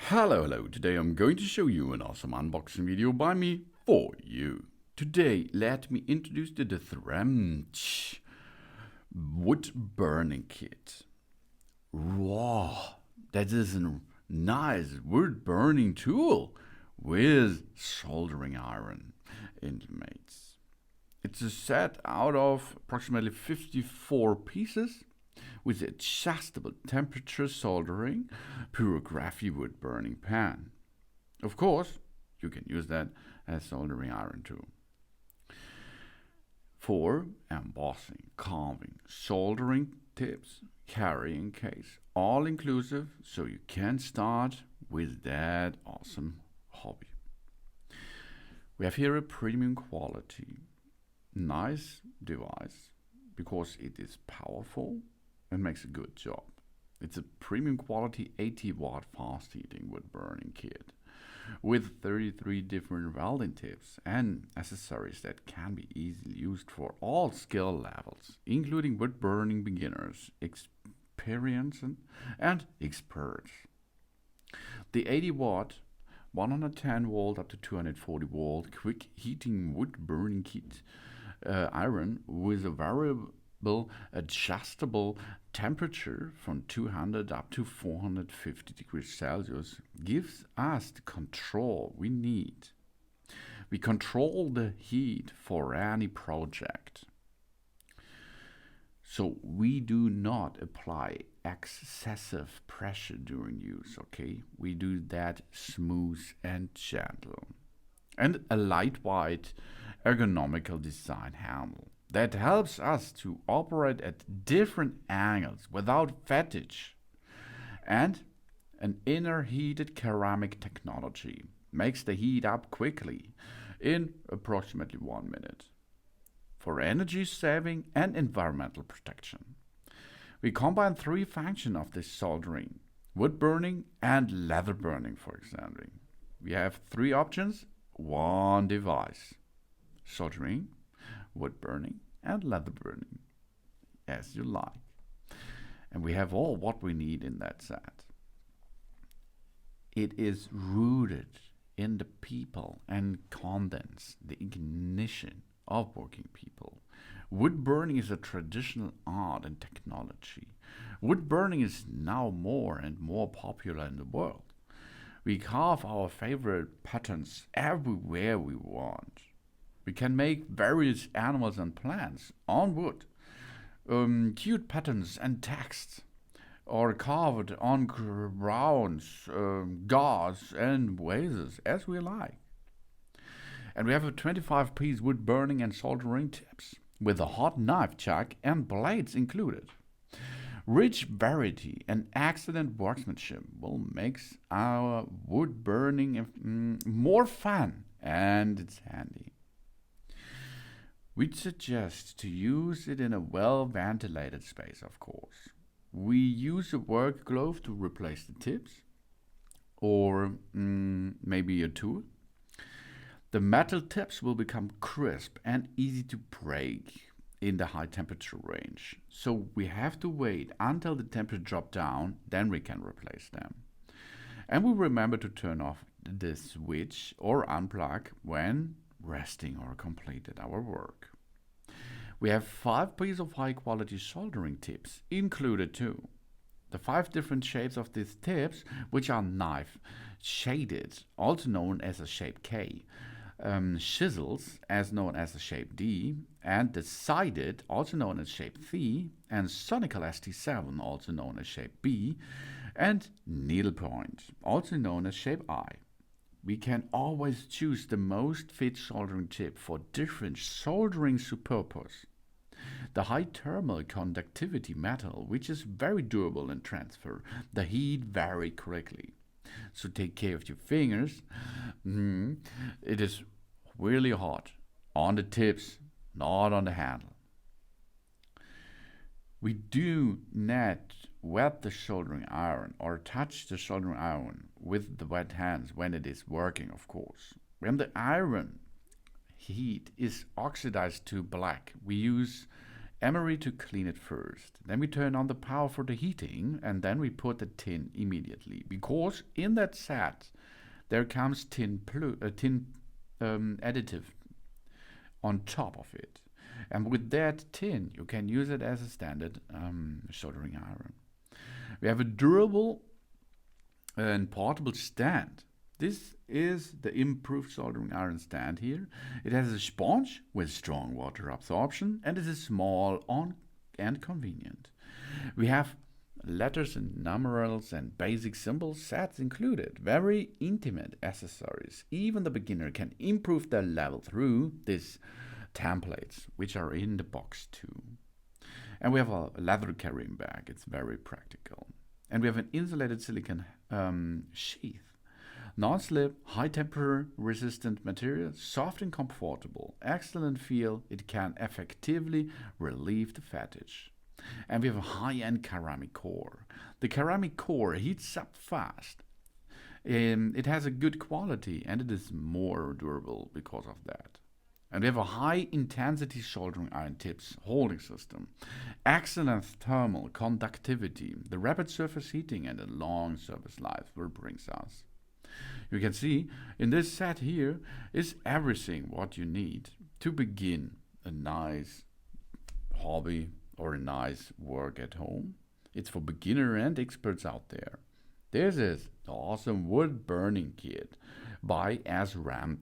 Hello, today I'm going to show you an awesome unboxing video by me for you. Today, let me introduce the Intlmate wood burning kit. Wow, that is a nice wood burning tool with soldering iron Intlmates. It's a set out of approximately 54 pieces with adjustable temperature soldering Pyrography Woodburning pan. Of course, you can use that as soldering iron too. For embossing, carving, soldering tips, carrying case, all inclusive, so you can start with that awesome hobby. We have here a premium quality, nice device because it is powerful and makes a good job. It's a premium quality 80-watt fast heating wood burning kit with 33 different welding tips and accessories that can be easily used for all skill levels, including wood burning beginners, experienced and experts. The 80-watt 110 volt up to 240 volt quick heating wood burning kit iron with a variable adjustable temperature from 200 up to 450 degrees Celsius gives us the control we need. We control the heat for any project. So we do not apply excessive pressure during use, okay? We do that smooth and gentle. And a lightweight ergonomical design handle that helps us to operate at different angles without fatigue. And an inner heated ceramic technology makes the heat up quickly in approximately 1 minute for energy saving and environmental protection. We combine three functions of this soldering: wood burning and leather burning, for example. We have three options, one device: soldering, wood burning, and leather burning, as you like. And we have all what we need in that set. It is rooted in the people and condense the ignition of working people. Wood burning is a traditional art and technology. Wood burning is now more and more popular in the world. We carve our favorite patterns everywhere we want. We can make various animals and plants on wood, cute patterns and text, or carved on grounds, gauze and vases as we like. And we have a 25-piece wood burning and soldering tips with a hot knife chuck and blades included. Rich variety and excellent workmanship will make our wood burning more fun, and it's handy. We'd suggest to use it in a well-ventilated space, of course. We use a work glove to replace the tips, or maybe a tool. The metal tips will become crisp and easy to break in the high temperature range. So we have to wait until the temperature drops down, then we can replace them. And we remember to turn off the switch or unplug when resting or completed our work. We have 5 pieces of high quality soldering tips included too. The 5 different shapes of these tips, which are knife shaded, also known as a shape K, chisels, as known as the shape D, and the sided, also known as shape C, and sonical ST7, also known as shape B, and needlepoint, also known as shape I. We can always choose the most fit soldering tip for different soldering purpose. The high thermal conductivity metal, which is very durable and transfer the heat very quickly. So take care of your fingers. It is really hot on the tips, not on the handle. We do not wet the soldering iron or touch the soldering iron with the wet hands when it is working, of course. When the iron heat is oxidized to black, we use emery to clean it first. Then we turn on the power for the heating, and then we put the tin immediately, because in that set there comes tin additive on top of it. And with that tin, you can use it as a standard soldering iron. We have a durable and portable stand. This is the improved soldering iron stand here. It has a sponge with strong water absorption, and it is small and convenient. We have letters and numerals and basic symbol sets included. Very intimate accessories. Even the beginner can improve their level through these templates, which are in the box too. And we have a leather carrying bag. It's very practical. And we have an insulated silicone sheath. Non-slip, high temperature resistant material, soft and comfortable, excellent feel. It can effectively relieve the fatigue. And we have a high-end ceramic core. The ceramic core heats up fast. It has a good quality, and it is more durable because of that. And we have a high-intensity soldering iron tips holding system. Excellent thermal conductivity. The rapid surface heating and a long service life will bring us. You can see in this set here is everything what you need to begin a nice hobby or a nice work at home. It's for beginner and experts out there. This is the awesome wood burning kit by SRAM.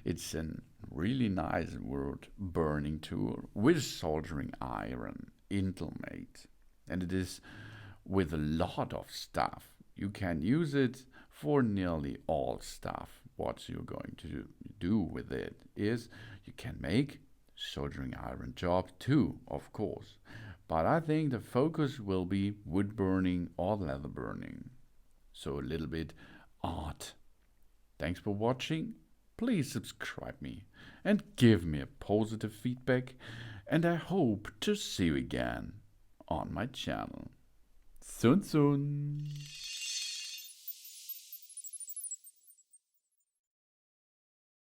It's a really nice wood burning tool with soldering iron, Intlmate. And it is with a lot of stuff. You can use it for nearly all stuff. What you're going to do with it is you can make soldering iron job too, of course. But I think the focus will be wood burning or leather burning. So a little bit art. Thanks for watching. Please subscribe me and give me a positive feedback. And I hope to see you again on my channel. Soon.